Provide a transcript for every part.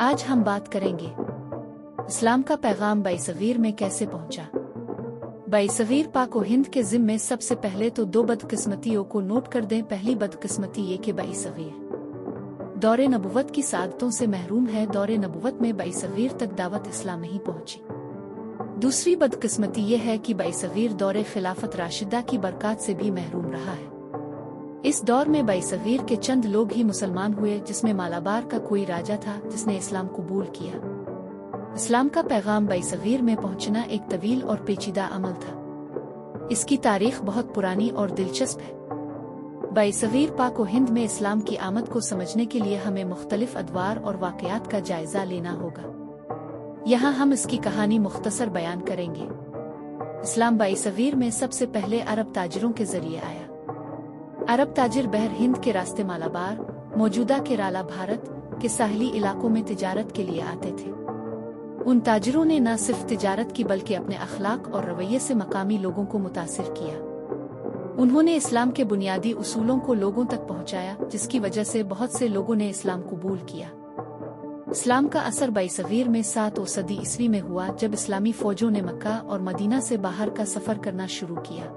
आज हम बात करेंगे इस्लाम का पैगाम बईसगीर में कैसे पहुंचा। बईसगीर पाक व हिंद के ज़िम्मे सबसे पहले तो दो बदकिस्मतियों को नोट कर दें। पहली बदकिस्मती ये कि बईसगीर दौरे नबुवत की सादतों से महरूम है। दौरे नबुवत में बईसगीर तक दावत इस्लाम नहीं पहुंची। दूसरी बदकिस्मती ये है कि बईसगीर दौरे खिलाफत राशिदा की बरकत से भी महरूम रहा है। इस दौर में बईसगीर के चंद लोग ही मुसलमान हुए, जिसमें मालाबार का कोई राजा था जिसने इस्लाम कबूल किया। इस्लाम का पैगाम बईसगीर में पहुंचना एक तवील और पेचीदा अमल था। इसकी तारीख बहुत पुरानी और दिलचस्प है। बईसगीर पाक व हिंद में इस्लाम की आमद को समझने के लिए हमें मुख्तलिफ अदवार और वाक़यात का जायजा लेना होगा। यहाँ हम इसकी कहानी मुख्तसर बयान करेंगे। इस्लाम बईसगीर में सबसे पहले अरब ताजिरों के जरिए आया। अरब ताजिर बहर हिंद के रास्ते मालाबार, मौजूदा केराला, भारत के साहली इलाकों में तिजारत के लिए आते थे। उन ताजिरों ने न सिर्फ तिजारत की बल्कि अपने अखलाक और रवैये से मकामी लोगों को मुतासिर किया। उन्होंने इस्लाम के बुनियादी उसूलों को लोगों तक पहुंचाया, जिसकी वजह से बहुत से लोगों ने इस्लाम कबूल किया। इस्लाम का असर बईसगीर में 7वीं सदी ईस्वी में हुआ, जब इस्लामी फौजों ने मक्का और मदीना से बाहर का सफर करना शुरू किया।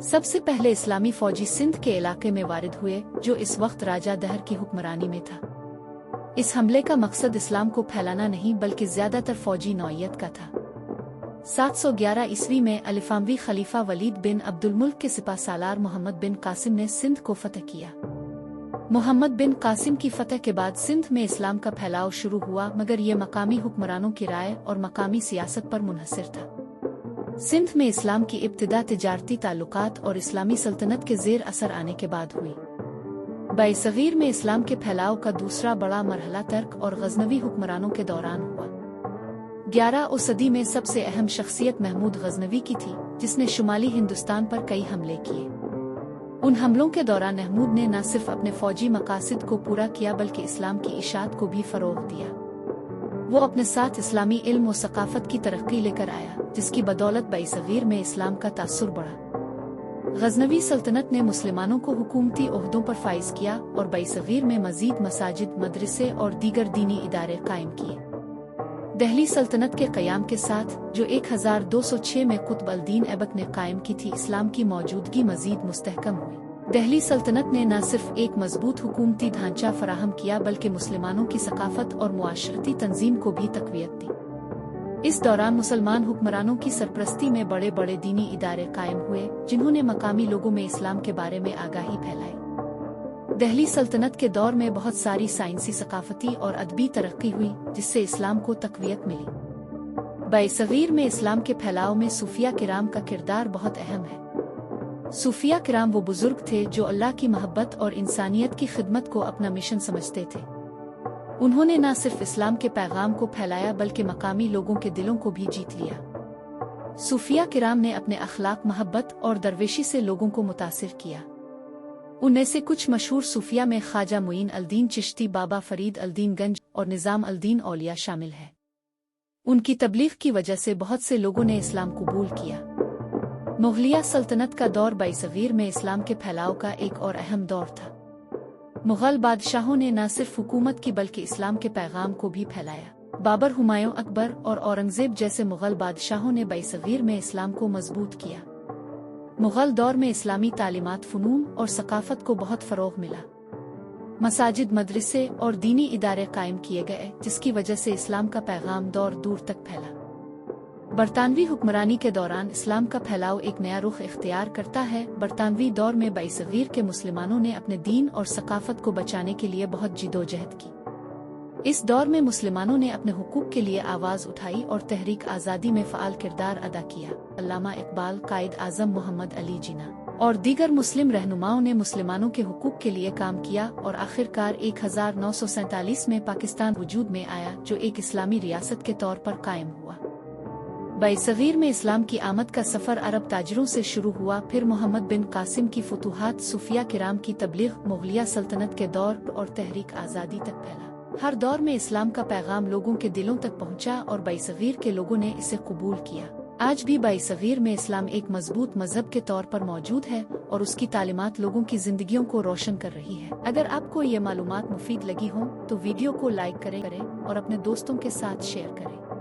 सबसे पहले इस्लामी फौजी सिंध के इलाके में वारिद हुए, जो इस वक्त राजा दहर की हुक्मरानी में था। इस हमले का मकसद इस्लाम को फैलाना नहीं बल्कि ज्यादातर फौजी नौइयत का था। 711 ईस्वी में अलिफामवी खलीफा वलीद बिन अब्दुल मुल्क के सिपा सालार मोहम्मद बिन कासिम ने सिंध को फतह किया। मोहम्मद बिन कासिम की फतह के बाद सिंध में इस्लाम का फैलाव शुरू हुआ, मगर ये मकामी हुक्मरानों की राय और मकामी सियासत पर मुनहसर था। सिंध में इस्लाम की इब्तिदा तिजारती ताल्लुकात और इस्लामी सल्तनत के जेर असर आने के बाद हुई। बईसगीर में इस्लाम के फैलाव का दूसरा बड़ा मरहला तर्क और गजनवी हुक्मरानों के दौरान हुआ। 11वीं सदी में सबसे अहम शख्सियत महमूद गजनवी की थी, जिसने शुमाली हिंदुस्तान पर कई हमले किए। उन हमलों के दौरान महमूद ने न सिर्फ अपने फौजी मकासद को पूरा किया बल्कि इस्लाम की इशाअत को भी फरोग दिया। वो अपने साथ इस्लामी इल्म और सकाफत की तरक्की लेकर आया, जिसकी बदौलत बईसगीर में इस्लाम का तासुर बढ़ा। गजनवी सल्तनत ने मुसलमानों को हुकूमती ओहदों पर फाइज किया और बईसगीर में मजीद मसाजिद, मदरसे और दीगर दीनी इदारे कायम किए। दिल्ली सल्तनत के क़याम के साथ, जो 1206 में कुतुब अल-दीन ऐबक ने कायम की थी, इस्लाम की मौजूदगी मजीद मुस्तहकम हुई। दिल्ली सल्तनत ने न सिर्फ एक मजबूत हुकूमती ढांचा फराहम किया बल्कि मुसलमानों की सकाफत और मुआशरती तंजीम को भी तक़वियत दी। इस दौरान मुसलमान हुक्मरानों की सरपरस्ती में बड़े बड़े दीनी इदारे कायम हुए, जिन्होंने मकामी लोगों में इस्लाम के बारे में आगाही फैलाई। दिल्ली सल्तनत के दौर में बहुत सारी साइंसी, सकाफती और अदबी तरक्की हुई, जिससे इस्लाम को तक़वियत मिली। बईसगीर में इस्लाम के फैलाव में सूफिया किराम का किरदार बहुत अहम है। सूफिया किराम वो बुजुर्ग थे जो अल्लाह की मोहब्बत और इंसानियत की खिदमत को अपना मिशन समझते थे। उन्होंने न सिर्फ इस्लाम के पैगाम को फैलाया बल्कि मकामी लोगों के दिलों को भी जीत लिया। सूफिया किराम ने अपने अखलाक, मोहब्बत और दरवेशी से लोगों को मुतासिर किया। उनमें से कुछ मशहूर सूफिया में ख्वाजा मुईन अल-दीन चिश्ती, बाबा फरीद अल-दीन गंज और निज़ाम अल-दीन औलिया शामिल है। उनकी तबलीग की वजह से बहुत से लोगों ने इस्लाम कबूल किया। मुग़लिया सल्तनत का दौर बईसगीर में इस्लाम के फैलाव का एक और अहम दौर था। मुग़ल बादशाहों ने न सिर्फ हुकूमत की बल्कि इस्लाम के पैगाम को भी फैलाया। बाबर, हुमायूं, अकबर और औरंगज़ेब जैसे मुग़ल बादशाहों ने बईसगीर में इस्लाम को मजबूत किया। मुग़ल दौर में इस्लामी तालीमात, फ़नून और सकाफत को बहुत फ़रोग़ मिला। मसाजिद, मदरसे और दीनी इदारे कायम किए गए, जिसकी वजह से इस्लाम का पैगाम दूर दूर तक फैला। बरतानवी हुक्मरानी के दौरान इस्लाम का फैलाव एक नया रुख इख्तियार करता है। बरतानवी दौर में बईसगीर के मुसलमानों ने अपने दीन और सकाफत को बचाने के लिए बहुत जिदोजहद की। इस दौर में मुसलमानों ने अपने हुकूक के लिए आवाज़ उठाई और तहरीक आज़ादी में फ़आल किरदार अदा किया। अल्लामा इकबाल, कायद आज़म मोहम्मद अली जिन्ना और दीगर मुस्लिम रहनुमाओं ने मुसलमानों के हुकूक के लिए काम किया और आखिरकार 1947 में पाकिस्तान वजूद में आया, जो एक इस्लामी रियासत के तौर पर कायम हुआ। बईसगीर में इस्लाम की आमद का सफ़र अरब ताजिरों से शुरू हुआ, फिर मोहम्मद बिन कासिम की फतूहात, सूफिया किराम की तबलीग, मुग़लिया सल्तनत के दौर और तहरीक आज़ादी तक फैला। हर दौर में इस्लाम का पैगाम लोगों के दिलों तक पहुंचा और बईसगीर के लोगों ने इसे कबूल किया। آج بھی بائی میں اسلام ایک مضبوط مذہب کے طور پر موجود ہے اور اس کی تعلیمات لوگوں کی زندگیوں کو روشن کر رہی ہے۔ اگر آپ کو یہ معلومات مفید لگی ہوں تو ویڈیو کو لائک کریں اور اپنے دوستوں کے ساتھ شیئر کریں۔